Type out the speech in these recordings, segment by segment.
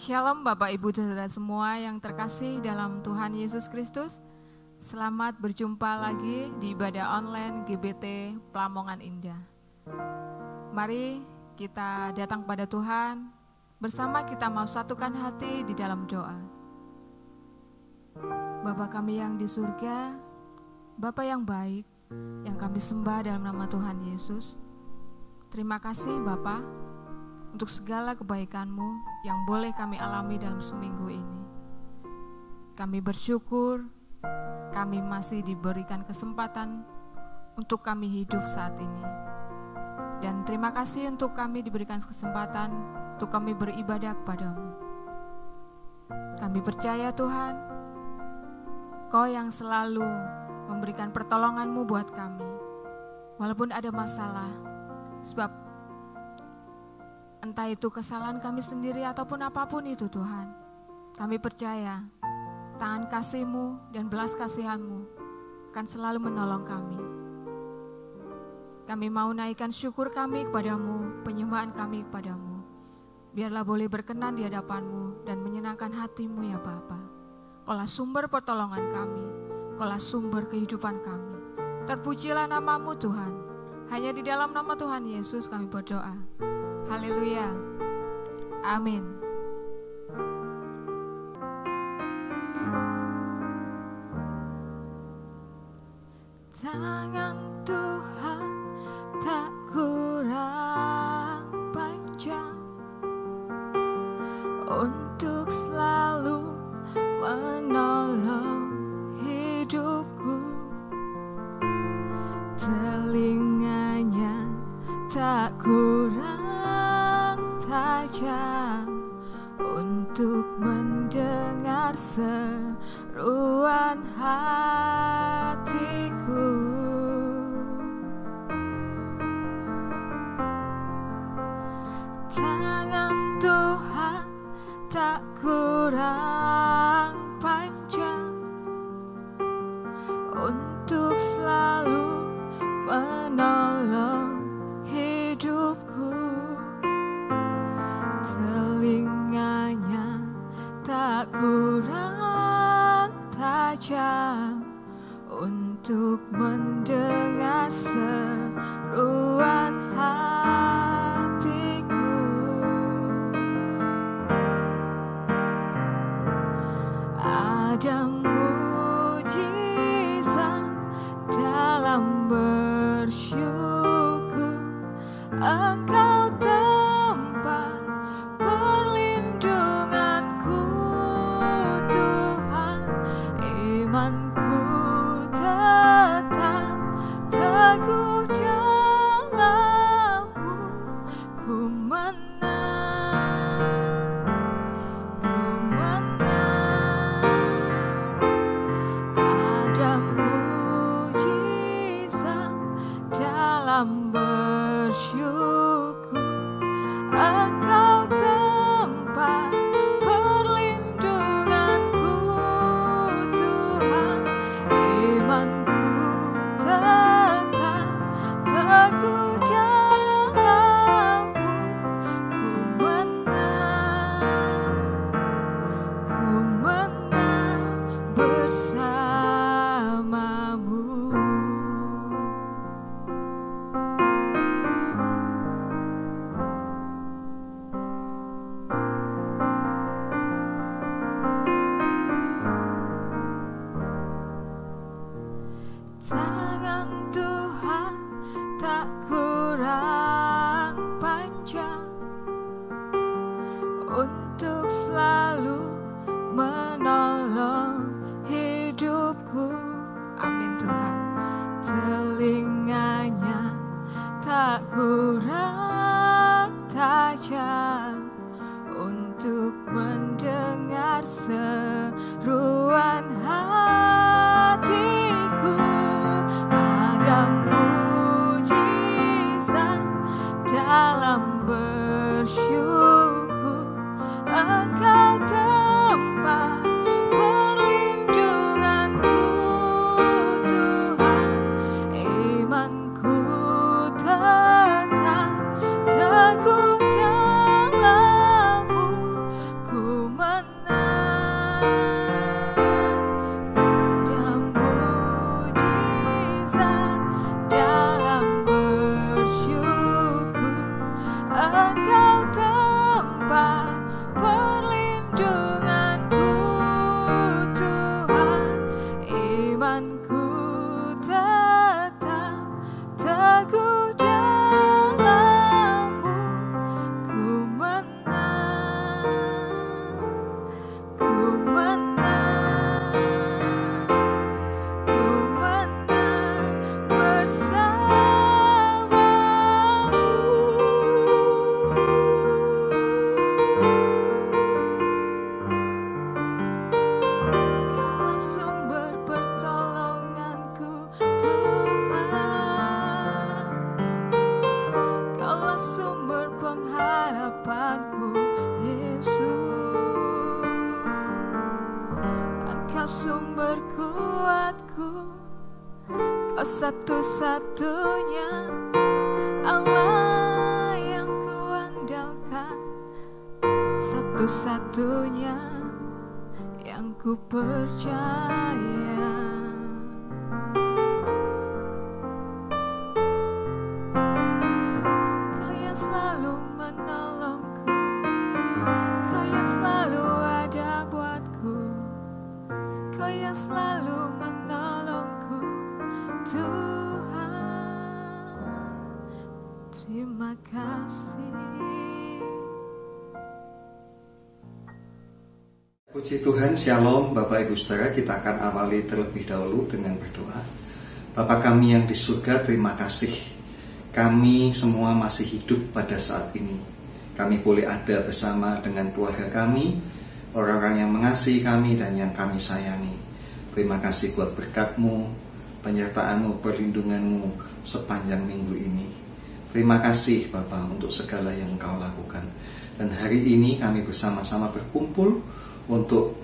Shalom Bapak Ibu Saudara semua yang terkasih dalam Tuhan Yesus Kristus. Selamat berjumpa lagi di ibadah online GBT Pelamongan Indah. Mari kita datang pada Tuhan, bersama kita mau satukan hati di dalam doa. Bapa kami yang di surga, Bapa yang baik, yang kami sembah dalam nama Tuhan Yesus. Terima kasih Bapa untuk segala kebaikan-Mu yang boleh kami alami dalam seminggu ini. Kami bersyukur, kami masih diberikan kesempatan untuk kami hidup saat ini. Dan terima kasih untuk kami diberikan kesempatan untuk kami beribadah kepada-Mu. Kami percaya Tuhan, Kau yang selalu memberikan pertolongan-Mu buat kami. Walaupun ada masalah, sebab entah itu kesalahan kami sendiri ataupun apapun itu Tuhan, kami percaya tangan kasih-Mu dan belas kasihan-Mu akan selalu menolong kami. Kami mau naikkan syukur kami kepada-Mu, penyembahan kami kepada-Mu. Biarlah boleh berkenan di hadapan-Mu dan menyenangkan hati-Mu ya Bapa. Kaulah sumber pertolongan kami, Kaulah sumber kehidupan kami. Terpujilah nama-Mu Tuhan. Hanya di dalam nama Tuhan Yesus kami berdoa. Haleluya. Amin. Tangan Tuhan tak kurang panjang untuk selalu menolong hidupku. Telinganya tak kurang tajam untuk mendengar seruan hatiku. Tangan Tuhan tak kurang panjang untuk selalu menolong hidupku. Telinganya tak kurang tajam untuk mendengar seruan hatiku. Ada mujizat dalam bersyukur, Engkau tempat perlindunganku Tuhan. Imanku tetap teguh dalam-Mu, ku menang, ku menang. Ada mujizat dalam bersyukur, Engkau tempat perlindunganku Tuhan. Imanku tetap teguh dalam-Mu, ku menang bersama-Mu. Tangan Tuhan tak kurang panjang untuk selalu menolong hidupku. Amin Tuhan. Telinganya tak kurang tajam untuk mendengar seruan hatiku. Ada mujizat dalam bersyukur, Engkau tempat perlindunganku Tuhan. Imanku tetap teguh dalam-Mu, ku pengharapanku, Yesus. Engkau sumber kuatku, Kau satu-satunya Allah yang kuandalkan, satu-satunya yang ku percaya. Kau yang selalu menolongku, Kau yang selalu ada buatku, Kau yang selalu menolongku, Tuhan. Terima kasih. Puji Tuhan, Shalom Bapak Ibu Saudara. Kita akan awali terlebih dahulu dengan berdoa. Bapa kami yang di surga, terima kasih kami semua masih hidup pada saat ini. Kami boleh ada bersama dengan keluarga kami, orang-orang yang mengasihi kami dan yang kami sayangi. Terima kasih buat berkat-Mu, penyertaan-Mu, perlindungan-Mu sepanjang minggu ini. Terima kasih Bapa untuk segala yang Engkau lakukan. Dan hari ini kami bersama-sama berkumpul untuk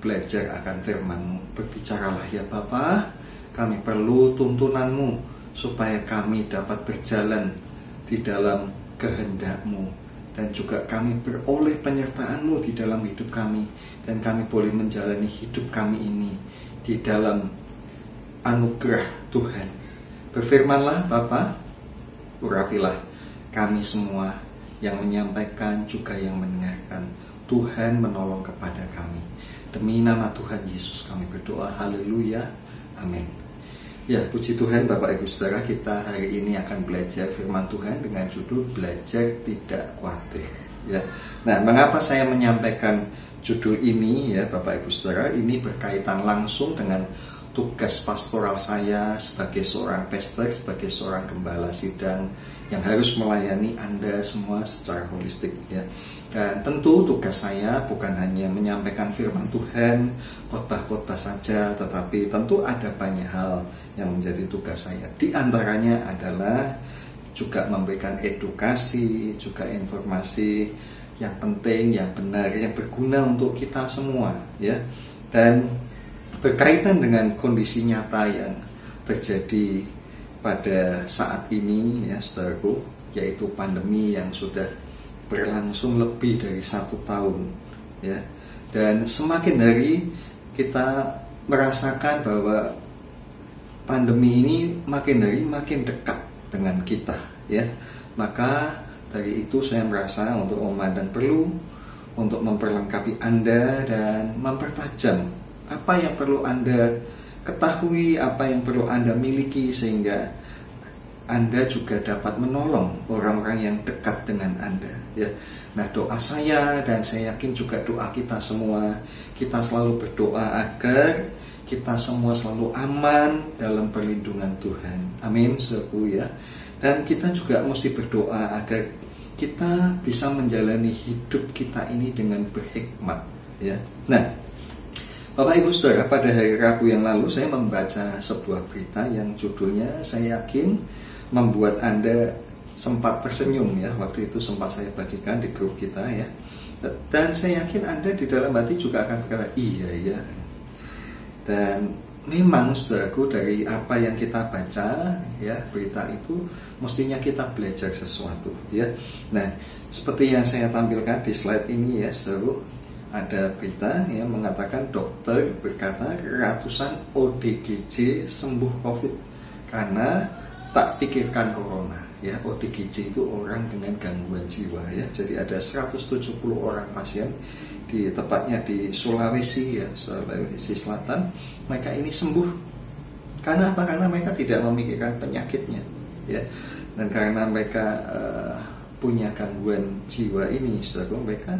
belajar akan firman-Mu. Berbicaralah ya Bapa, kami perlu tuntunan-Mu supaya kami dapat berjalan di dalam kehendak-Mu, dan juga kami beroleh penyertaan-Mu di dalam hidup kami, dan kami boleh menjalani hidup kami ini di dalam anugerah Tuhan. Berfirmanlah Bapa, urapilah kami semua yang menyampaikan juga yang mendengarkan. Tuhan menolong kepada kami. Demi nama Tuhan Yesus kami berdoa. Haleluya. Amin. Ya, puji Tuhan Bapak Ibu Saudara, kita hari ini akan belajar firman Tuhan dengan judul Belajar Tidak Khawatir. Ya. Nah, mengapa saya menyampaikan judul ini ya Bapak Ibu Saudara? Ini berkaitan langsung dengan tugas pastoral saya sebagai seorang pastor, sebagai seorang gembala sidang yang harus melayani Anda semua secara holistik ya. Dan tentu tugas saya bukan hanya menyampaikan firman Tuhan, khotbah-khotbah saja, tetapi tentu ada banyak hal yang menjadi tugas saya. Di antaranya adalah juga memberikan edukasi, juga informasi yang penting, yang benar, yang berguna untuk kita semua ya. Dan berkaitan dengan kondisi nyata yang terjadi pada saat ini ya saudaraku, yaitu pandemi yang sudah berlangsung lebih dari 1 tahun ya. Dan semakin hari kita merasakan bahwa pandemi ini makin hari makin dekat dengan kita ya. Maka dari itu saya merasa untuk memandang perlu untuk memperlengkapi Anda dan mempertajam apa yang perlu Anda ketahui, apa yang perlu Anda miliki, sehingga Anda juga dapat menolong orang-orang yang dekat dengan Anda ya. Nah, doa saya dan saya yakin juga doa kita semua, kita selalu berdoa agar kita semua selalu aman dalam perlindungan Tuhan. Amin, saudaraku ya. Dan kita juga mesti berdoa agar kita bisa menjalani hidup kita ini dengan berhikmat ya. Nah, Bapak Ibu Saudara, pada hari Rabu yang lalu saya membaca sebuah berita yang judulnya saya yakin membuat Anda sempat tersenyum ya. Waktu itu sempat saya bagikan di grup kita ya. Dan saya yakin Anda di dalam hati juga akan berkata, iya ya. Dan memang saudaraku, dari apa yang kita baca ya, berita itu mestinya kita belajar sesuatu ya. Nah, seperti yang saya tampilkan di slide ini ya saudaraku, ada berita yang mengatakan dokter berkata ratusan ODGJ sembuh COVID karena tak pikirkan corona ya. ODGJ itu orang dengan gangguan jiwa ya. Jadi ada 170 orang pasien di tepatnya di Sulawesi ya, Sulawesi Selatan. Mereka ini sembuh karena apa? Karena mereka tidak memikirkan penyakitnya ya. Dan karena mereka punya gangguan jiwa ini, saudara, mereka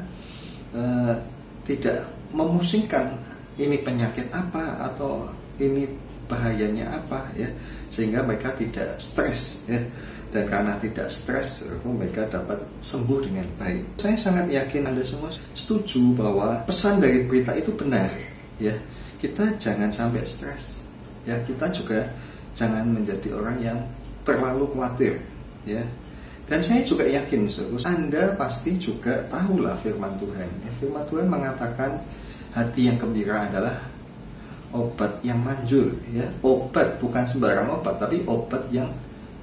tidak memusingkan ini penyakit apa atau ini bahayanya apa ya, sehingga mereka tidak stres ya. Dan karena tidak stres, mereka dapat sembuh dengan baik. Saya sangat yakin Anda semua setuju bahwa pesan dari berita itu benar ya. Kita jangan sampai stres ya. Kita juga jangan menjadi orang yang terlalu khawatir ya. Dan saya juga yakin, Anda pasti juga tahulah firman Tuhan. Firman Tuhan mengatakan hati yang gembira adalah obat yang manjur. Ya, obat bukan sembarang obat, tapi obat yang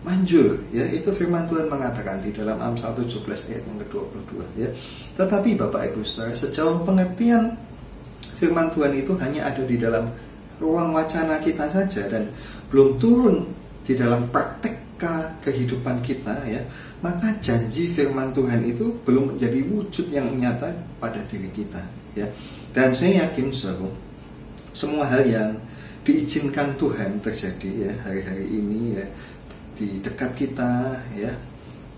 manjur. Ya, itu firman Tuhan mengatakan di dalam Amsal 17 ayat yang ke-22. Ya, tetapi Bapak Ibu Saudara, sejauh pengertian firman Tuhan itu hanya ada di dalam ruang wacana kita saja dan belum turun di dalam praktek kehidupan kita, ya, maka janji firman Tuhan itu belum menjadi wujud yang nyata pada diri kita, ya. Dan saya yakin, saudara, semua hal yang diizinkan Tuhan terjadi, ya, hari-hari ini, ya, di dekat kita, ya,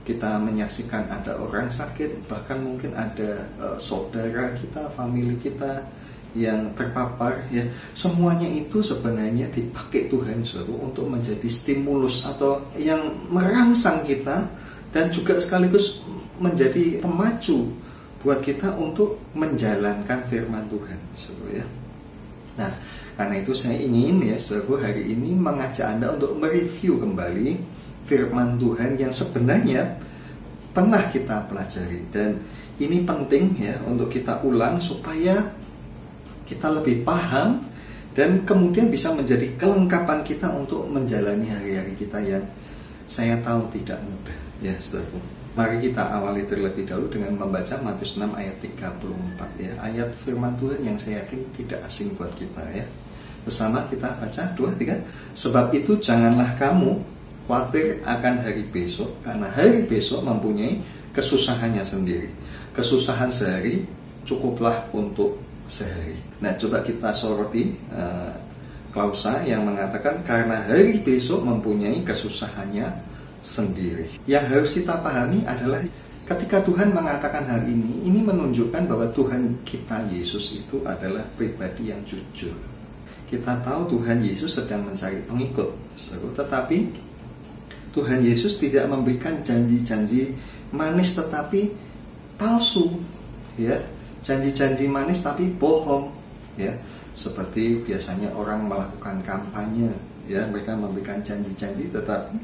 kita menyaksikan ada orang sakit, bahkan mungkin ada saudara kita, famili kita yang terpapar, ya, semuanya itu sebenarnya dipakai Tuhan, saudara, untuk menjadi stimulus atau yang merangsang kita dan juga sekaligus menjadi pemacu buat kita untuk menjalankan firman Tuhan, saudara, ya. Nah, karena itu saya ingin, ya, saudara, hari ini mengajak Anda untuk mereview kembali firman Tuhan yang sebenarnya pernah kita pelajari, dan ini penting, ya, untuk kita ulang supaya kita lebih paham dan kemudian bisa menjadi kelengkapan kita untuk menjalani hari-hari kita yang saya tahu tidak mudah, ya, saudaraku. Mari kita awali terlebih dahulu dengan membaca Matius 6 ayat 34, ya, ayat firman Tuhan yang saya yakin tidak asing buat kita, ya. Bersama kita baca 2-3. Sebab itu janganlah kamu khawatir akan hari besok, karena hari besok mempunyai kesusahannya sendiri. Kesusahan sehari cukuplah untuk sehari. Nah, coba kita soroti klausa yang mengatakan karena hari besok mempunyai kesusahannya sendiri. Yang harus kita pahami adalah ketika Tuhan mengatakan hal ini menunjukkan bahwa Tuhan kita Yesus itu adalah pribadi yang jujur. Kita tahu Tuhan Yesus sedang mencari pengikut, tetapi Tuhan Yesus tidak memberikan janji-janji manis tetapi palsu, ya. Janji-janji manis tapi bohong, ya. Seperti biasanya orang melakukan kampanye, ya, mereka memberikan janji-janji tetapi,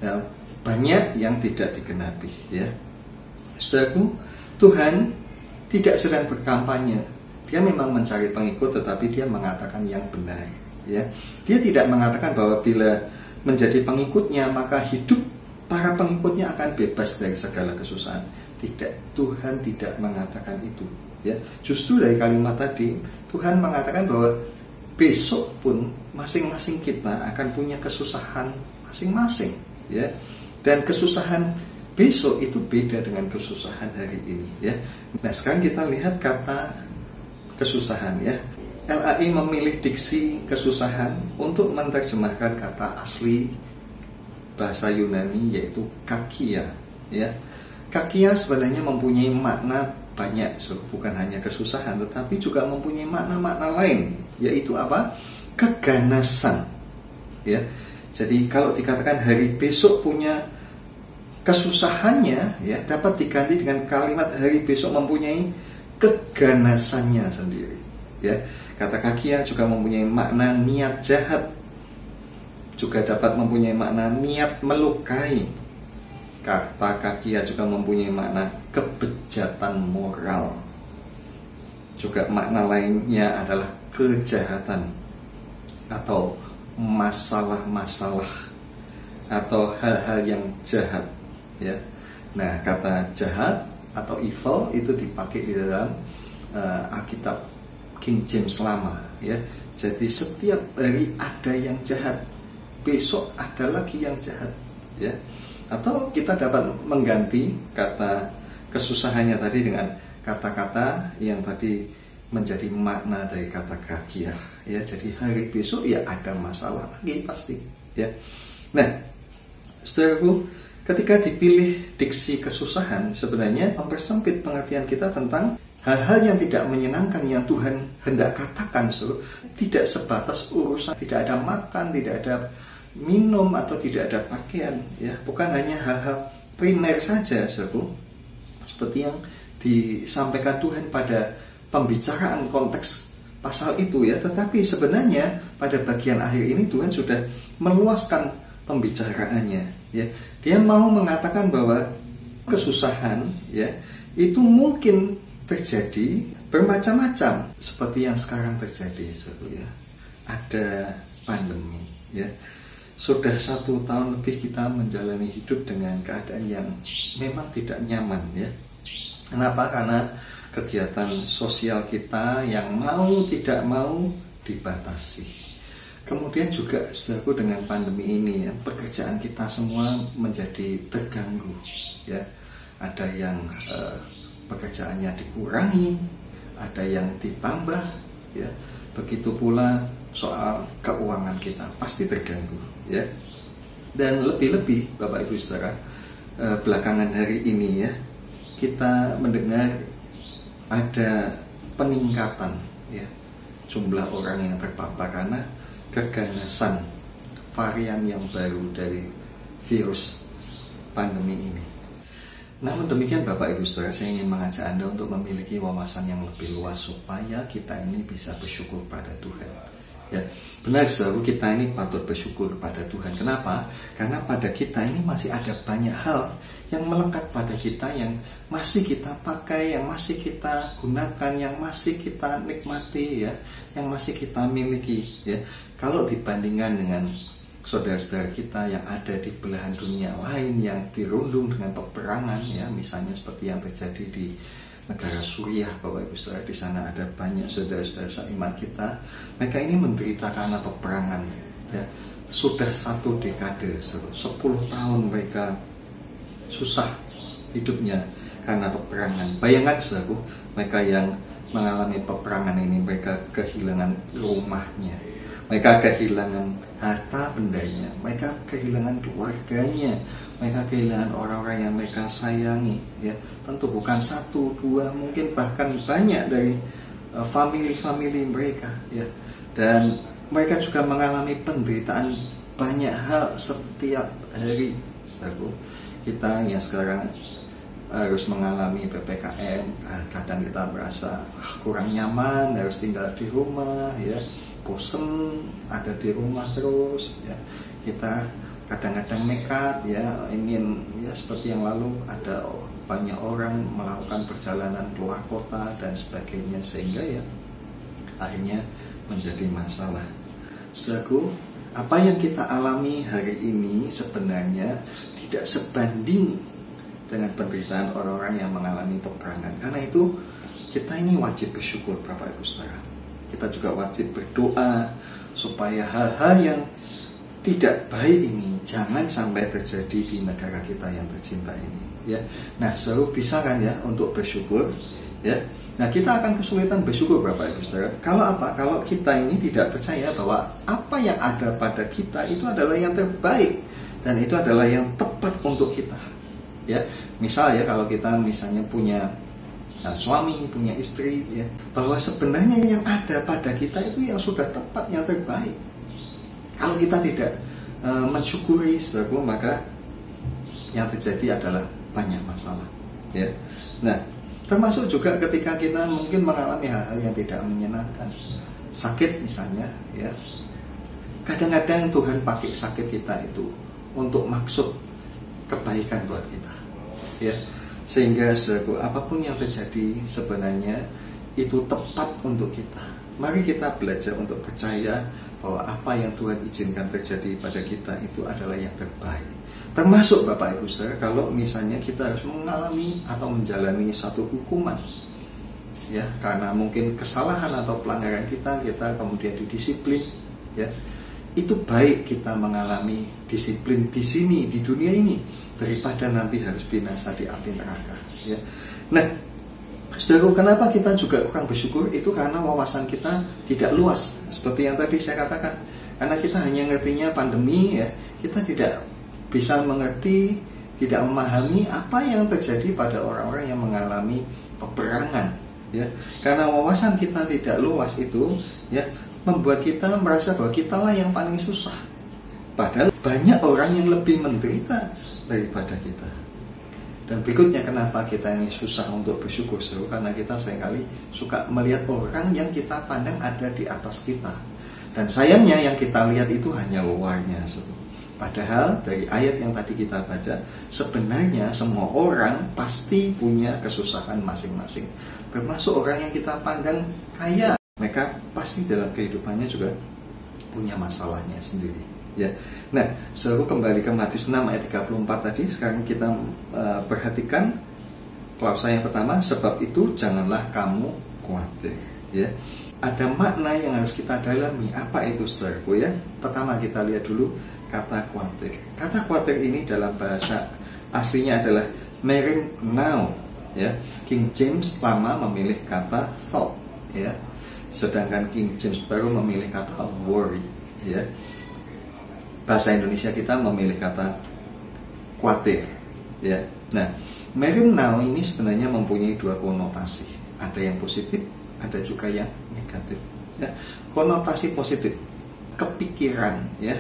ya, banyak yang tidak digenapi, ya. Saudaraku, Tuhan tidak sedang berkampanye. Dia memang mencari pengikut tetapi dia mengatakan yang benar, ya. Dia tidak mengatakan bahwa bila menjadi pengikutnya maka hidup para pengikutnya akan bebas dari segala kesusahan. Tidak, Tuhan tidak mengatakan itu. Ya, justru dari kalimat tadi Tuhan mengatakan bahwa besok pun masing-masing kita akan punya kesusahan masing-masing, ya. Dan kesusahan besok itu beda dengan kesusahan hari ini, ya. Nah, sekarang kita lihat kata kesusahan, ya. LAI memilih diksi kesusahan untuk menerjemahkan kata asli bahasa Yunani yaitu kakia, ya. Kakia sebenarnya mempunyai makna banyak, bukan hanya kesusahan tetapi juga mempunyai makna-makna lain, yaitu apa? Keganasan, ya. Jadi kalau dikatakan hari besok punya kesusahannya, ya, dapat diganti dengan kalimat hari besok mempunyai keganasannya sendiri, ya. Kata kakia juga mempunyai makna niat jahat, juga dapat mempunyai makna niat melukai. Kata kakia juga mempunyai makna kebejatan moral. Juga makna lainnya adalah kejahatan atau masalah-masalah atau hal-hal yang jahat, ya. Nah, kata jahat atau evil itu dipakai di dalam Alkitab King James lama, ya. Jadi setiap hari ada yang jahat, besok ada lagi yang jahat, ya. Atau kita dapat mengganti kata kesusahannya tadi dengan kata-kata yang tadi menjadi makna dari kata kakia, ya. Jadi hari besok ya ada masalah lagi pasti, ya. Nah, saudaraku, ketika dipilih diksi kesusahan sebenarnya mempersempit pengertian kita tentang hal-hal yang tidak menyenangkan yang Tuhan hendak katakan, tidak sebatas urusan tidak ada makan, tidak ada minum atau tidak ada pakaian, ya. Bukan hanya hal-hal primer saja, seperti yang disampaikan Tuhan pada pembicaraan konteks pasal itu, ya. Tetapi sebenarnya pada bagian akhir ini Tuhan sudah meluaskan pembicaraannya, ya. Dia mau mengatakan bahwa kesusahan ya itu mungkin terjadi bermacam-macam seperti yang sekarang terjadi ya. Ada pandemi ya. Sudah 1 tahun lebih kita menjalani hidup dengan keadaan yang memang tidak nyaman ya. Kenapa? Karena kegiatan sosial kita yang mau tidak mau dibatasi. Kemudian juga saudaraku dengan pandemi ini ya, pekerjaan kita semua menjadi terganggu ya. Ada yang pekerjaannya dikurangi, ada yang ditambah ya. Begitu pula soal keuangan kita pasti terganggu ya. Dan lebih-lebih Bapak Ibu Saudara, belakangan hari ini ya kita mendengar ada peningkatan ya jumlah orang yang terpapar karena keganasan varian yang baru dari virus pandemi ini. Namun demikian Bapak Ibu Saudara, saya ingin mengajak Anda untuk memiliki wawasan yang lebih luas supaya kita ini bisa bersyukur pada Tuhan. Ya, benar saudara, kita ini patut bersyukur pada Tuhan. Kenapa? Karena pada kita ini masih ada banyak hal yang melekat pada kita, yang masih kita pakai, yang masih kita gunakan, yang masih kita nikmati ya, yang masih kita miliki ya. Kalau dibandingkan dengan saudara-saudara kita yang ada di belahan dunia lain yang dirundung dengan peperangan ya, misalnya seperti yang terjadi di negara Suriah, Bapak Ibu Saudara, di sana ada banyak saudara-saudara seiman kita. Mereka ini menderita karena peperangan ya. Sudah 1 dekade, 10 tahun mereka susah hidupnya karena peperangan. Bayangkan saudaraku, mereka yang mengalami peperangan ini, mereka kehilangan rumahnya, mereka kehilangan harta bendanya, mereka kehilangan keluarganya, mereka kehilangan orang-orang yang mereka sayangi ya. Tentu bukan 1, 2, mungkin bahkan banyak dari family mereka ya. Dan mereka juga mengalami penderitaan banyak hal setiap hari. Saudaraku, kita yang sekarang harus mengalami PPKM, kadang kita merasa kurang nyaman, harus tinggal di rumah ya, bosen ada di rumah terus ya. Kita kadang-kadang nekat ya, ingin ya seperti yang lalu ada banyak orang melakukan perjalanan keluar kota dan sebagainya, sehingga ya akhirnya menjadi masalah. Saudaraku, apa yang kita alami hari ini sebenarnya tidak sebanding dengan penderitaan orang-orang yang mengalami peperangan. Karena itu kita ini wajib bersyukur Bapak Ibu Saudara. Kita juga wajib berdoa supaya hal-hal yang tidak baik ini jangan sampai terjadi di negara kita yang tercinta ini ya. Nah, selalu bisa kan ya untuk bersyukur ya. Nah, kita akan kesulitan bersyukur Bapak Ibu Saudara. Kalau apa? Kalau kita ini tidak percaya bahwa apa yang ada pada kita itu adalah yang terbaik dan itu adalah yang tepat untuk kita. Ya, misal ya kalau kita misalnya punya suami, punya istri ya, bahwa sebenarnya yang ada pada kita itu yang sudah tepat, yang terbaik. Kalau kita tidak mensyukuri saudaraku, maka yang terjadi adalah banyak masalah ya. Nah, termasuk juga ketika kita mungkin mengalami hal-hal yang tidak menyenangkan, sakit misalnya ya. Kadang-kadang Tuhan pakai sakit kita itu untuk maksud kebaikan buat kita ya. Sehingga saudaraku, apapun yang terjadi sebenarnya itu tepat untuk kita. Mari kita belajar untuk percaya bahwa apa yang Tuhan izinkan terjadi pada kita itu adalah yang terbaik. Termasuk Bapak Ibu Saudara, kalau misalnya kita harus mengalami atau menjalani satu hukuman ya, karena mungkin kesalahan atau pelanggaran kita kemudian didisiplin ya. Itu baik kita mengalami disiplin di sini, di dunia ini, daripada nanti harus binasa di api neraka ya. Nah, saudara, kenapa kita juga kurang bersyukur? Itu karena wawasan kita tidak luas. Seperti yang tadi saya katakan, karena kita hanya ngertinya pandemi ya, kita tidak bisa mengerti, tidak memahami apa yang terjadi pada orang-orang yang mengalami peperangan ya. Karena wawasan kita tidak luas itu ya, membuat kita merasa bahwa kitalah yang paling susah. Padahal banyak orang yang lebih menderita daripada kita. Dan berikutnya kenapa kita ini susah untuk bersyukur, karena kita seringkali suka melihat orang yang kita pandang ada di atas kita. Dan sayangnya yang kita lihat itu hanya luarnya. Padahal dari ayat yang tadi kita baca, sebenarnya semua orang pasti punya kesusahan masing-masing. Termasuk orang yang kita pandang kaya, mereka pasti dalam kehidupannya juga punya masalahnya sendiri. Ya. Nah, seru kembali ke Matius 6 ayat 34 tadi. Sekarang kita perhatikan klausa yang pertama, sebab itu janganlah kamu khawatir. Ya. Ada makna yang harus kita dalami. Apa itu, saudaraku ya? Pertama kita lihat dulu kata khawatir. Kata khawatir ini dalam bahasa aslinya adalah merim now. Ya. King James lama memilih kata thought. Ya. Sedangkan King James baru memilih kata worry. Ya. Bahasa Indonesia kita memilih kata khawatir. Ya. Nah, merim now ini sebenarnya mempunyai dua konotasi. Ada yang positif, ada juga yang negatif. Ya. Konotasi positif, kepikiran, ya.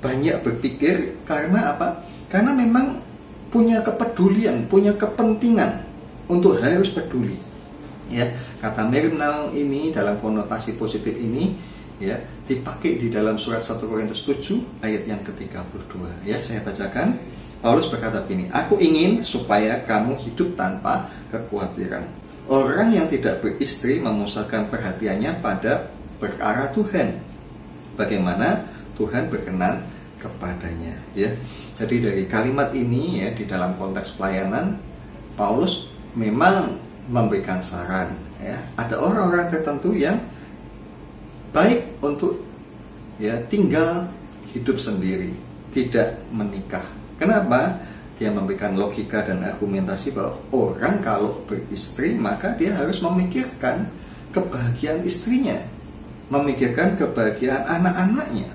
Banyak berpikir karena apa? Karena memang punya kepedulian, punya kepentingan untuk harus peduli. Ya, kata merim now ini dalam konotasi positif ini ya dipakai di dalam surat 1 Korintus 7 ayat yang ke-32. Ya, saya bacakan. Paulus berkata begini, aku ingin supaya kamu hidup tanpa kekhawatiran. Orang yang tidak beristri memusatkan perhatiannya pada perkara Tuhan. Bagaimana Tuhan berkenan kepadanya, ya. Jadi dari kalimat ini ya di dalam konteks pelayanan Paulus memang memberikan saran, ya. Ada orang-orang tertentu yang baik untuk ya tinggal hidup sendiri, tidak menikah. Kenapa? Dia memberikan logika dan argumentasi bahwa orang kalau beristri maka dia harus memikirkan kebahagiaan istrinya, memikirkan kebahagiaan anak-anaknya,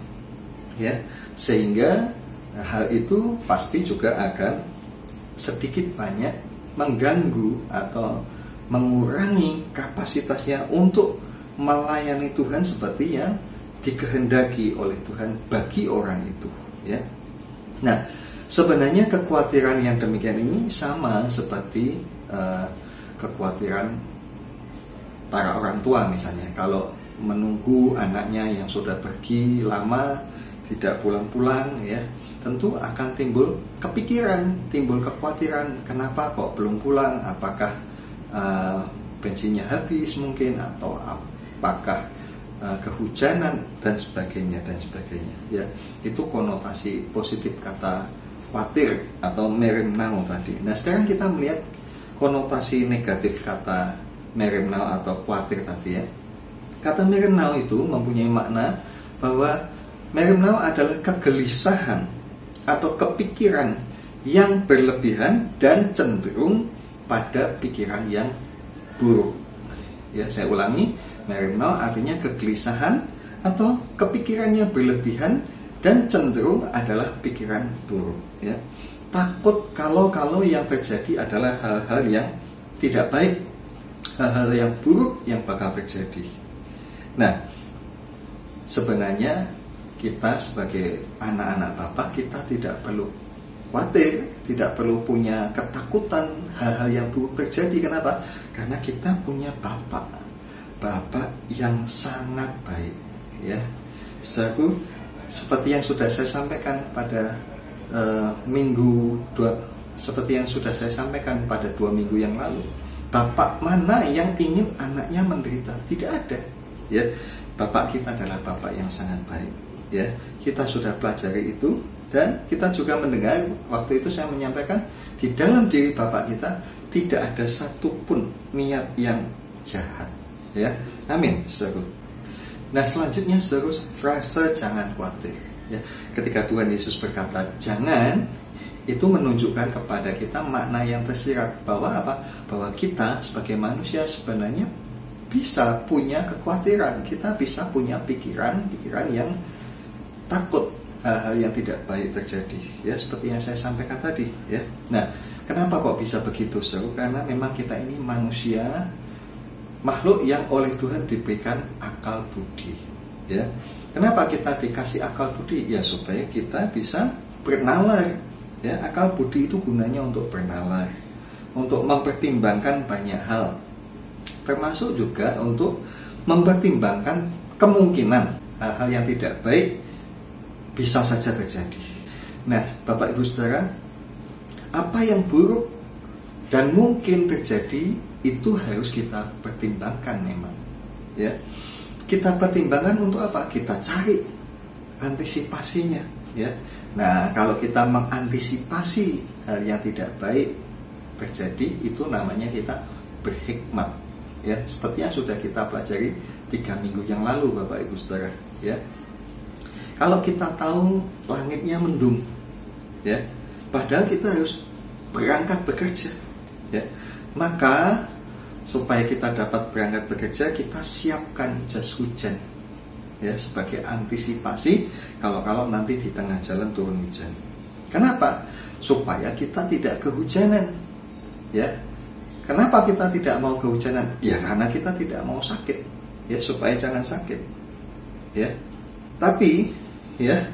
ya. Sehingga hal itu pasti juga akan sedikit banyak mengganggu atau mengurangi kapasitasnya untuk melayani Tuhan seperti yang dikehendaki oleh Tuhan bagi orang itu, ya. Nah, sebenarnya kekhawatiran yang demikian ini sama seperti kekhawatiran para orang tua misalnya. Kalau menunggu anaknya yang sudah pergi lama tidak pulang-pulang, ya, tentu akan timbul kepikiran, timbul kekhawatiran, kenapa kok belum pulang? Apakah bensinnya habis mungkin, atau apakah kehujanan dan sebagainya dan sebagainya, ya. Itu konotasi positif kata khawatir atau merim now tadi. Nah, sekarang kita melihat konotasi negatif kata merim now atau khawatir tadi, ya. Kata merim now itu mempunyai makna bahwa merim now adalah kegelisahan atau kepikiran yang berlebihan dan cenderung pada pikiran yang buruk. Ya, saya ulangi, merim now artinya kegelisahan atau kepikiran yang berlebihan dan cenderung adalah pikiran buruk. Ya. Takut kalau yang terjadi adalah hal-hal yang tidak baik, hal-hal yang buruk yang bakal terjadi. Nah, sebenarnya kita sebagai anak-anak Bapak, kita tidak perlu khawatir, tidak perlu punya ketakutan hal-hal yang buruk terjadi. Kenapa? Karena kita punya Bapak yang sangat baik, ya. Seperti yang sudah saya sampaikan pada seperti yang sudah saya sampaikan pada 2 minggu yang lalu. Bapak mana yang ingin anaknya menderita? Tidak ada, ya. Bapak kita adalah Bapak yang sangat baik, ya. Kita sudah pelajari itu, dan kita juga mendengar waktu itu saya menyampaikan di dalam diri Bapak kita tidak ada satupun niat yang jahat, ya. Amin, saudara. Nah, selanjutnya saudara, frase jangan khawatir, ya. Ketika Tuhan Yesus berkata jangan, itu menunjukkan kepada kita makna yang tersirat bahwa apa? Bahwa kita sebagai manusia sebenarnya bisa punya kekhawatiran, kita bisa punya pikiran yang takut hal yang tidak baik terjadi, ya, seperti yang saya sampaikan tadi, ya. Nah, kenapa kok bisa begitu, Saudara? Karena memang kita ini manusia, makhluk yang oleh Tuhan diberikan akal budi, ya. Kenapa kita dikasih akal budi? Ya, supaya kita bisa bernalar, ya. Akal budi itu gunanya untuk bernalar, untuk mempertimbangkan banyak hal, termasuk juga untuk mempertimbangkan kemungkinan hal-hal yang tidak baik bisa saja terjadi. Nah, Bapak Ibu Saudara, apa yang buruk dan mungkin terjadi itu harus kita pertimbangkan memang. Ya. Kita pertimbangkan untuk apa? Kita cari antisipasinya, ya. Nah, kalau kita mengantisipasi hal yang tidak baik terjadi, itu namanya kita berhikmat, ya. Seperti yang sudah kita pelajari 3 minggu yang lalu, Bapak Ibu Saudara, ya. Kalau kita tahu langitnya mendung, ya, padahal kita harus berangkat bekerja, ya. Maka supaya kita dapat berangkat bekerja, kita siapkan jas hujan, ya, sebagai antisipasi kalau nanti di tengah jalan turun hujan. Kenapa? Supaya kita tidak kehujanan, ya. Kenapa kita tidak mau kehujanan? Ya karena kita tidak mau sakit, ya, supaya jangan sakit, ya. Tapi, ya,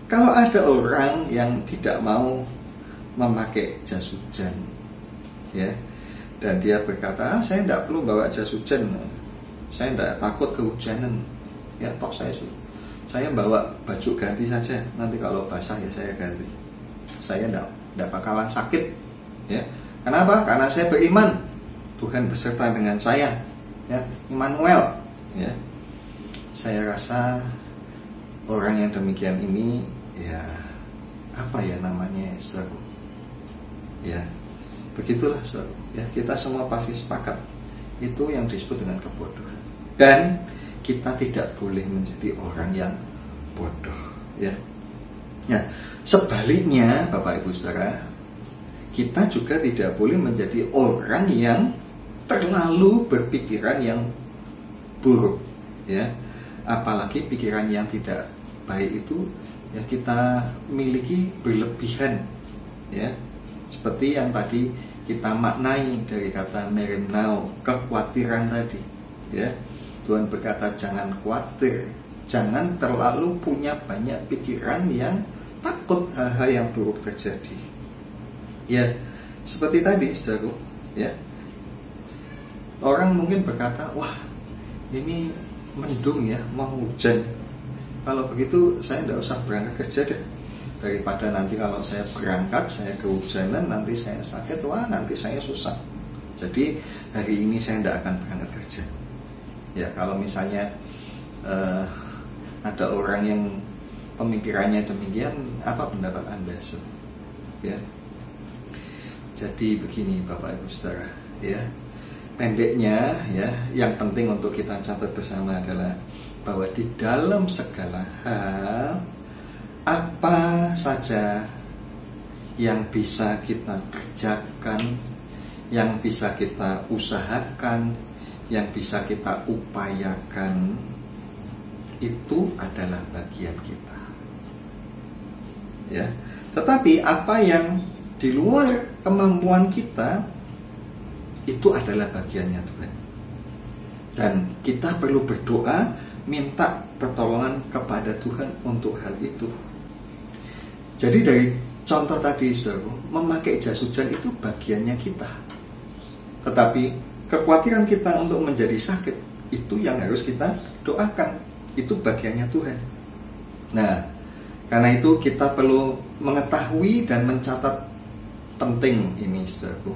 kalau ada orang yang tidak mau memakai jas hujan, ya, dan dia berkata, saya tidak perlu bawa jas hujan, saya tidak takut kehujanan, ya, toh saya bawa baju ganti saja, nanti kalau basah ya saya ganti, saya tidak bakalan sakit, ya. Kenapa? Karena saya beriman Tuhan beserta dengan saya, ya, Immanuel, ya. Saya rasa orang yang demikian ini, ya, apa ya namanya, saudara, ya, begitulah, saudara, ya. Kita semua pasti sepakat itu yang disebut dengan kebodohan, dan kita tidak boleh menjadi orang yang bodoh, ya. Nah, sebaliknya Bapak Ibu Saudara, kita juga tidak boleh menjadi orang yang terlalu berpikiran yang buruk, ya. Apalagi pikiran yang tidak baik itu, ya, kita miliki berlebihan, ya. Seperti yang tadi kita maknai dari kata merimnao, kekhawatiran tadi, ya. Tuhan berkata jangan khawatir, jangan terlalu punya banyak pikiran yang takut hal-hal yang buruk terjadi. Ya, seperti tadi, saudara, ya. Orang mungkin berkata, wah, ini mendung ya, mau hujan. Kalau begitu saya tidak usah berangkat kerja deh. Daripada nanti kalau saya berangkat, saya kehujanan, nanti saya sakit, wah nanti saya susah. Jadi hari ini saya tidak akan berangkat kerja. Ya, kalau misalnya ada orang yang pemikirannya demikian, apa pendapat Anda, so? Ya. Jadi begini Bapak Ibu Saudara, ya. Pendeknya, ya, yang penting untuk kita catat bersama adalah bahwa di dalam segala hal, apa saja yang bisa kita kerjakan, yang bisa kita usahakan, yang bisa kita upayakan, itu adalah bagian kita, ya. Tetapi apa yang di luar kemampuan kita, itu adalah bagiannya Tuhan. Dan kita perlu berdoa, minta pertolongan kepada Tuhan untuk hal itu. Jadi dari contoh tadi, saudara, memakai jas hujan itu bagiannya kita. Tetapi kekhawatiran kita untuk menjadi sakit, itu yang harus kita doakan. Itu bagiannya Tuhan. Nah, karena itu kita perlu mengetahui dan mencatat penting ini, saudara.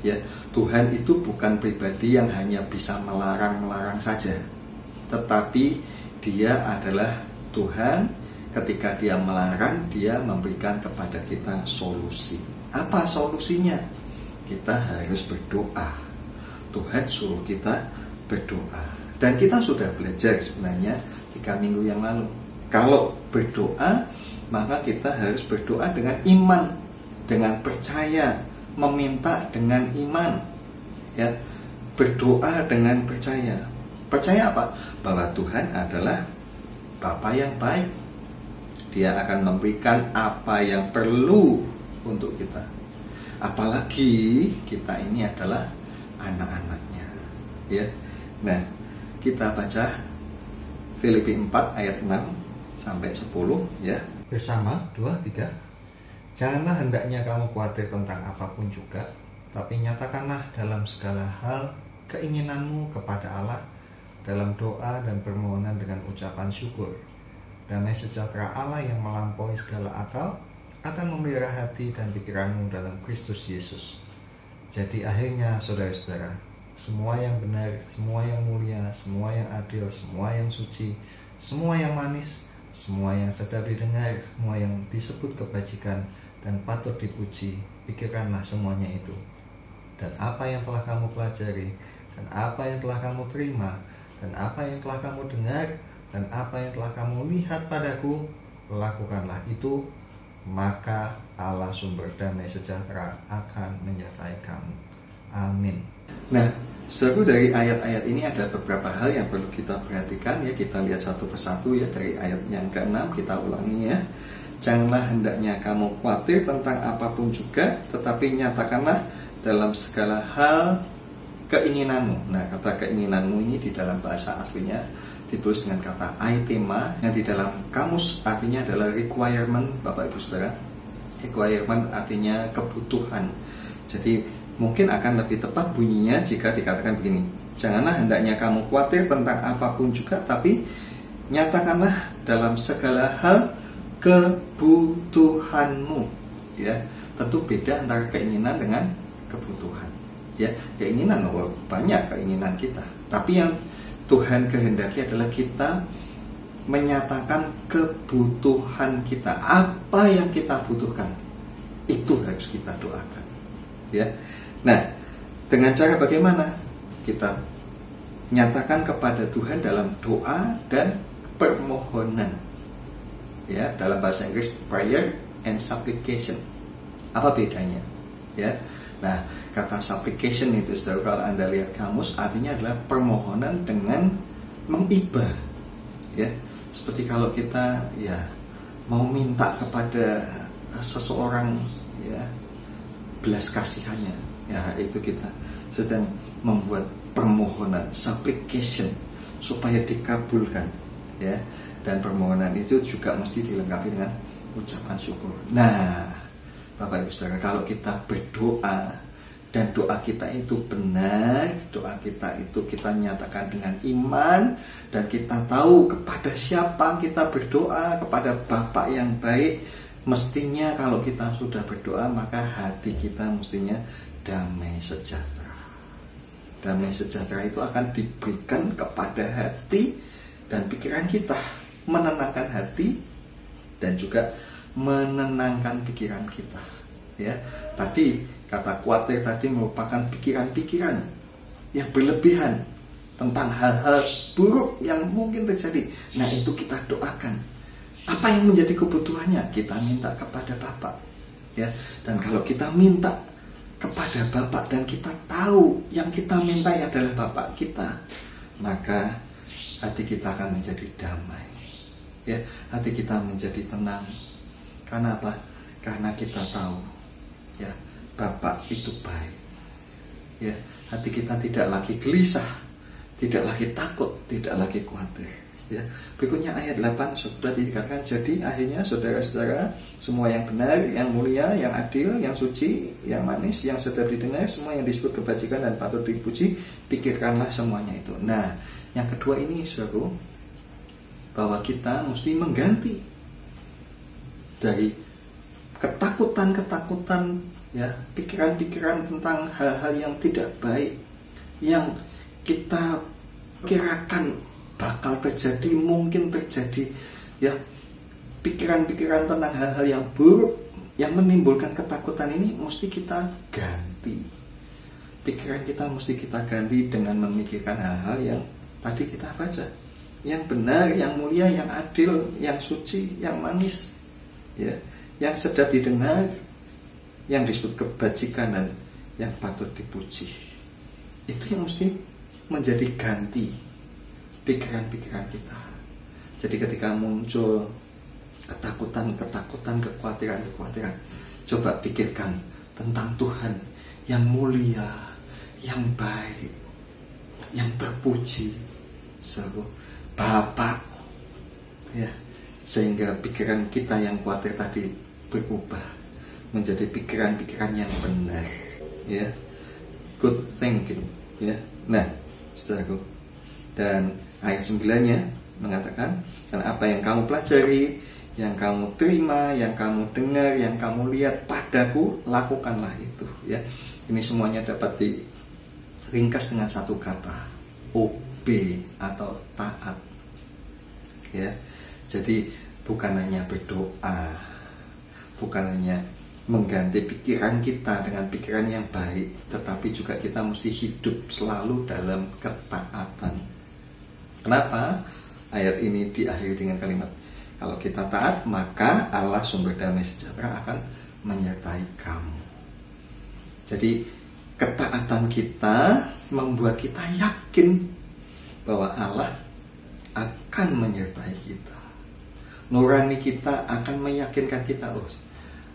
Ya, Tuhan itu bukan pribadi yang hanya bisa melarang-melarang saja. Tetapi Dia adalah Tuhan, ketika Dia melarang, Dia memberikan kepada kita solusi. Apa solusinya? Kita harus berdoa. Tuhan suruh kita berdoa. Dan kita sudah belajar sebenarnya 3 minggu yang lalu. Kalau berdoa, maka kita harus berdoa dengan iman, dengan percaya, meminta dengan iman, ya. Berdoa dengan percaya. Percaya apa? Bahwa Tuhan adalah Bapa yang baik. Dia akan memberikan apa yang perlu untuk kita. Apalagi kita ini adalah anak-anaknya, ya. Nah, kita baca Filipi 4 ayat 6 sampai 10, ya. Bersama 2, 3. Janganlah hendaknya kamu khawatir tentang apapun juga, tapi nyatakanlah dalam segala hal keinginanmu kepada Allah dalam doa dan permohonan dengan ucapan syukur. Damai sejahtera Allah yang melampaui segala akal akan memelihara hati dan pikiranmu dalam Kristus Yesus. Jadi akhirnya saudara-saudara, semua yang benar, semua yang mulia, semua yang adil, semua yang suci, semua yang manis, semua yang sedap didengar, semua yang disebut kebajikan dan patut dipuji, pikirkanlah semuanya itu. Dan apa yang telah kamu pelajari, dan apa yang telah kamu terima, dan apa yang telah kamu dengar, dan apa yang telah kamu lihat padaku, lakukanlah itu, maka Allah sumber damai sejahtera akan menyertai kamu. Amin. Nah, saudara, dari ayat-ayat ini ada beberapa hal yang perlu kita perhatikan ya. Kita lihat satu persatu ya. Dari ayat yang ke-6 kita ulangi ya. Janganlah hendaknya kamu khawatir tentang apapun juga, tetapi nyatakanlah dalam segala hal keinginanmu. Nah, kata keinginanmu ini di dalam bahasa aslinya ditulis dengan kata aitema, yang di dalam kamus artinya adalah requirement, Bapak Ibu Saudara. Requirement artinya kebutuhan. Jadi mungkin akan lebih tepat bunyinya jika dikatakan begini: janganlah hendaknya kamu khawatir tentang apapun juga, tapi nyatakanlah dalam segala hal kebutuhanmu. Ya, tentu beda antara keinginan dengan kebutuhan. Ya, keinginan, banyak keinginan kita, tapi yang Tuhan kehendaki adalah kita menyatakan kebutuhan kita. Apa yang kita butuhkan, itu harus kita doakan. Ya. Nah, dengan cara bagaimana? Kita nyatakan kepada Tuhan dalam doa dan permohonan. Ya, dalam bahasa Inggris prayer and supplication. Apa bedanya? Ya. Nah, kata supplication itu, saudara, kalau Anda lihat kamus, artinya adalah permohonan dengan mengibah. Ya, seperti kalau kita ya mau minta kepada seseorang ya belas kasihannya, ya itu kita sedang membuat permohonan, supplication, supaya dikabulkan. Ya, dan permohonan itu juga mesti dilengkapi dengan ucapan syukur. Nah, Bapak Ibu Saudara, kalau kita berdoa dan doa kita itu benar, doa kita itu kita nyatakan dengan iman, dan kita tahu kepada siapa kita berdoa, kepada Bapa yang baik, mestinya kalau kita sudah berdoa maka hati kita mestinya damai sejahtera. Damai sejahtera itu akan diberikan kepada hati dan pikiran kita, menenangkan hati dan juga menenangkan pikiran kita. Ya, tadi kata khawatir tadi merupakan pikiran-pikiran yang berlebihan tentang hal-hal buruk yang mungkin terjadi. Nah, itu kita doakan. Apa yang menjadi kebutuhannya? Kita minta kepada Bapa. Ya, dan kalau kita minta kepada Bapa dan kita tahu yang kita minta adalah Bapa kita, maka hati kita akan menjadi damai. Ya, hati kita menjadi tenang. Karena apa? Karena kita tahu ya Bapa itu baik. Ya, hati kita tidak lagi gelisah, tidak lagi takut, tidak lagi khawatir. Ya, berikutnya ayat 8 sudah dikatakan, jadi akhirnya saudara-saudara, semua yang benar, yang mulia, yang adil, yang suci, yang manis, yang sedap didengar, semua yang disebut kebajikan dan patut dipuji, pikirkanlah semuanya itu. Nah, yang kedua ini saudara, bahwa kita mesti mengganti dari ketakutan-ketakutan, ya, pikiran-pikiran tentang hal-hal yang tidak baik, yang kita kirakan bakal terjadi, mungkin terjadi, ya, pikiran-pikiran tentang hal-hal yang buruk yang menimbulkan ketakutan ini mesti kita ganti. Pikiran kita mesti kita ganti dengan memikirkan hal-hal yang tadi kita baca, yang benar, yang mulia, yang adil, yang suci, yang manis, ya, yang sedap didengar, yang disebut kebajikan dan yang patut dipuji. Itu yang mesti menjadi ganti pikiran-pikiran kita. Jadi ketika muncul ketakutan, kekhawatiran, coba pikirkan tentang Tuhan yang mulia, yang baik, yang terpuji, seluruh Bapa, ya, sehingga pikiran kita yang khawatir tadi berubah menjadi pikiran-pikiran yang benar, ya, good thinking, ya. Nah, saudaraku, dan ayat 9-nya mengatakan, dan apa yang kamu pelajari, yang kamu terima, yang kamu dengar, yang kamu lihat padaku, lakukanlah itu. Ya, ini semuanya dapat diringkas dengan satu kata, obey atau taat. Ya, jadi bukan hanya berdoa, bukan hanya mengganti pikiran kita dengan pikiran yang baik, tetapi juga kita mesti hidup selalu dalam ketaatan. Kenapa? Ayat ini diakhiri dengan kalimat, kalau kita taat, maka Allah sumber damai sejahtera akan menyertai kamu. Jadi ketaatan kita membuat kita yakin bahwa Allah akan menyertai kita. Nurani kita akan meyakinkan kita, oh,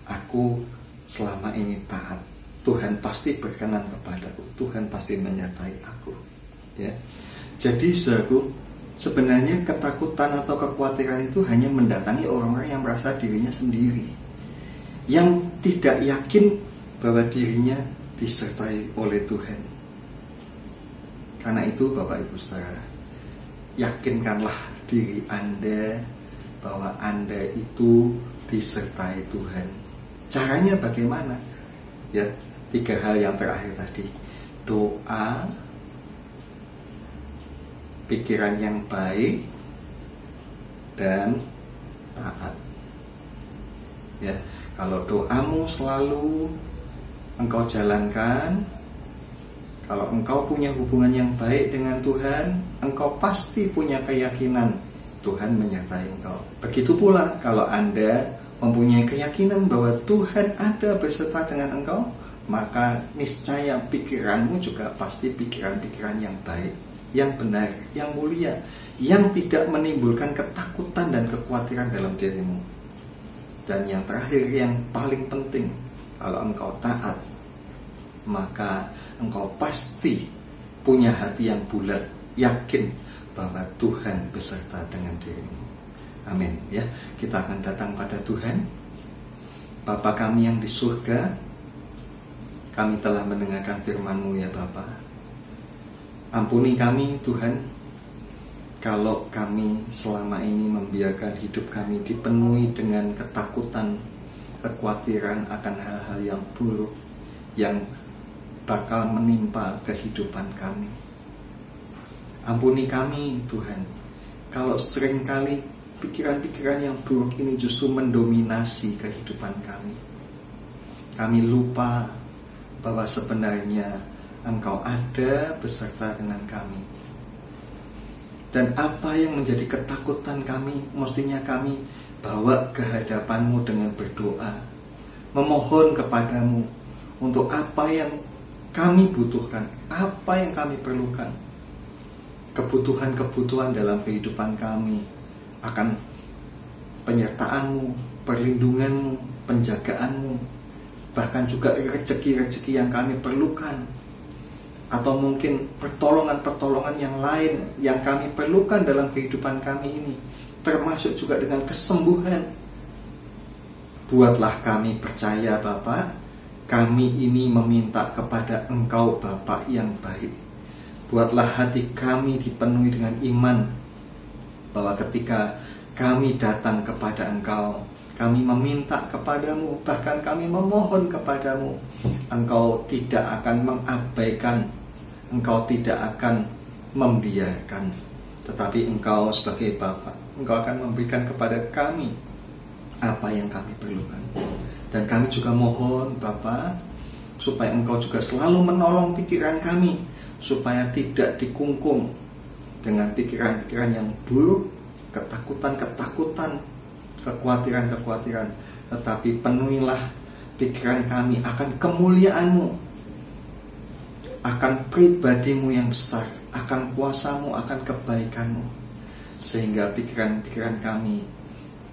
aku selama ini taat, Tuhan pasti berkenan kepadaku, Tuhan pasti menyertai aku. Ya, jadi saudaraku, sebenarnya ketakutan atau kekhawatiran itu hanya mendatangi orang-orang yang merasa dirinya sendiri, yang tidak yakin bahwa dirinya disertai oleh Tuhan. Karena itu Bapak Ibu Saudara, yakinkanlah diri Anda bahwa Anda itu disertai Tuhan. Caranya bagaimana? Ya, 3 hal yang terakhir tadi. Doa, pikiran yang baik, dan taat. Ya, kalau doamu selalu engkau jalankan, kalau engkau punya hubungan yang baik dengan Tuhan, engkau pasti punya keyakinan Tuhan menyertai engkau. Begitu pula kalau Anda mempunyai keyakinan bahwa Tuhan ada beserta dengan engkau, maka niscaya pikiranmu juga pasti pikiran-pikiran yang baik, yang benar, yang mulia, yang tidak menimbulkan ketakutan dan kekhawatiran dalam dirimu. Dan yang terakhir, yang paling penting, kalau engkau taat, maka engkau pasti punya hati yang bulat, yakin bahwa Tuhan beserta dengan dirimu. Amin. Ya, kita akan datang pada Tuhan. Bapa kami yang di surga, kami telah mendengarkan firman-Mu ya Bapa. Ampuni kami Tuhan, kalau kami selama ini membiarkan hidup kami dipenuhi dengan ketakutan, kekhawatiran akan hal-hal yang buruk yang bakal menimpa kehidupan kami. Ampuni kami Tuhan, kalau seringkali pikiran-pikiran yang buruk ini justru mendominasi kehidupan kami. Kami lupa bahwa sebenarnya Engkau ada beserta dengan kami. Dan apa yang menjadi ketakutan kami, mestinya kami bawa ke hadapan-Mu dengan berdoa, memohon kepadamu untuk apa yang kami butuhkan, apa yang kami perlukan. Kebutuhan-kebutuhan dalam kehidupan kami akan penyertaan-Mu, perlindungan-Mu, penjagaan-Mu, bahkan juga rezeki-rezeki yang kami perlukan, atau mungkin pertolongan-pertolongan yang lain yang kami perlukan dalam kehidupan kami ini, termasuk juga dengan kesembuhan. Buatlah kami percaya Bapa, kami ini meminta kepada Engkau Bapa yang baik. Buatlah hati kami dipenuhi dengan iman, bahwa ketika kami datang kepada Engkau, kami meminta kepadamu, bahkan kami memohon kepadamu, Engkau tidak akan mengabaikan, Engkau tidak akan membiarkan, tetapi Engkau sebagai Bapa, Engkau akan memberikan kepada kami apa yang kami perlukan. Dan kami juga mohon Bapa, supaya Engkau juga selalu menolong pikiran kami, supaya tidak dikungkung dengan pikiran-pikiran yang buruk, ketakutan-ketakutan, kekhawatiran-kekhawatiran, tetapi penuhilah pikiran kami akan kemuliaan-Mu, akan pribadi-Mu yang besar, akan kuasa-Mu, akan kebaikan-Mu, sehingga pikiran-pikiran kami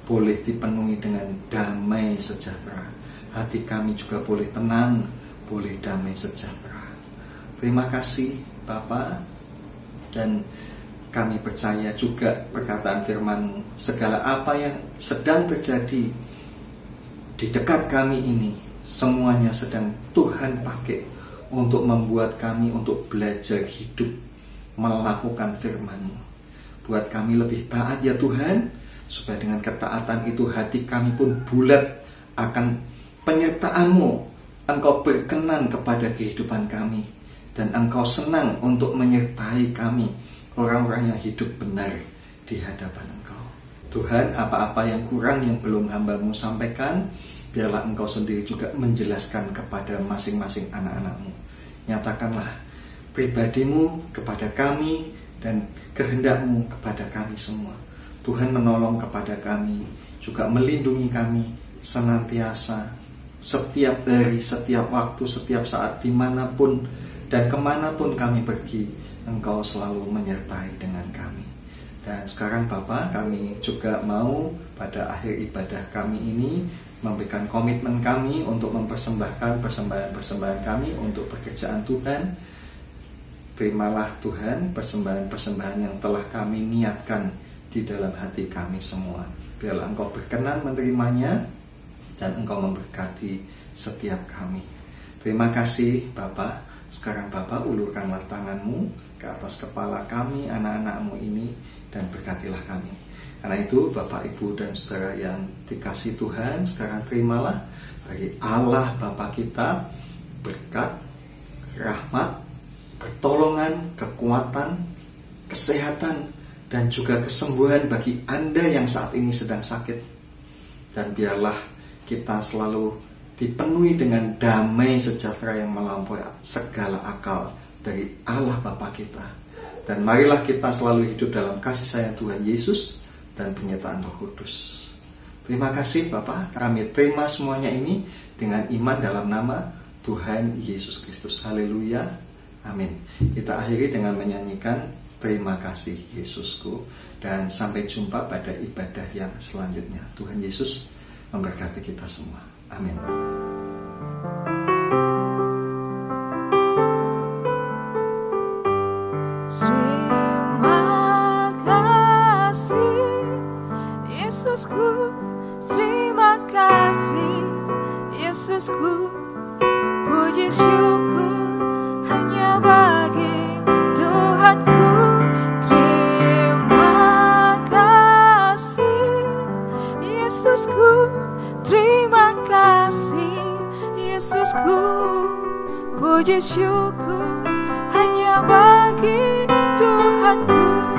boleh dipenuhi dengan damai sejahtera. Hati kami juga boleh tenang, boleh damai sejahtera. Terima kasih Bapa, dan kami percaya juga perkataan firman-Mu, segala apa yang sedang terjadi di dekat kami ini, semuanya sedang Tuhan pakai untuk membuat kami untuk belajar hidup, melakukan firman-Mu. Buat kami lebih taat ya Tuhan, supaya dengan ketaatan itu hati kami pun bulat akan penyertaan-Mu. Engkau berkenan kepada kehidupan kami, dan Engkau senang untuk menyertai kami, orang-orang yang hidup benar di hadapan Engkau. Tuhan, apa-apa yang kurang yang belum hamba-Mu sampaikan, biarlah Engkau sendiri juga menjelaskan kepada masing-masing anak-anak-Mu. Nyatakanlah pribadi-Mu kepada kami dan kehendak-Mu kepada kami semua. Tuhan menolong kepada kami, juga melindungi kami senantiasa, setiap hari, setiap waktu, setiap saat, dimanapun dan kemanapun kami pergi, Engkau selalu menyertai dengan kami. Dan sekarang Bapa, kami juga mau pada akhir ibadah kami ini memberikan komitmen kami untuk mempersembahkan persembahan-persembahan kami untuk pekerjaan Tuhan. Terimalah Tuhan persembahan-persembahan yang telah kami niatkan di dalam hati kami semua. Biarlah Engkau berkenan menerimanya dan Engkau memberkati setiap kami. Terima kasih Bapa. Sekarang Bapa, ulurkanlah tangan-Mu ke atas kepala kami, anak-anak-Mu ini, dan berkatilah kami. Karena itu Bapak, Ibu, dan saudara yang dikasih Tuhan, sekarang terimalah dari Allah Bapa kita berkat, rahmat, pertolongan, kekuatan, kesehatan, dan juga kesembuhan bagi Anda yang saat ini sedang sakit. Dan biarlah kita selalu dipenuhi dengan damai sejahtera yang melampaui segala akal dari Allah Bapa kita. Dan marilah kita selalu hidup dalam kasih sayang Tuhan Yesus dan penyertaan Roh Kudus. Terima kasih Bapa, kami terima semuanya ini dengan iman dalam nama Tuhan Yesus Kristus. Haleluya, amin. Kita akhiri dengan menyanyikan Terima Kasih Yesusku, dan sampai jumpa pada ibadah yang selanjutnya. Tuhan Yesus memberkati kita semua. Amin. Terima kasih Yesusku, terima kasih Yesusku, puji syukur hanya bagi Tuhanku. Terima kasih Yesusku, terima kasih Yesusku, puji syukur hanya bagi Tuhanku.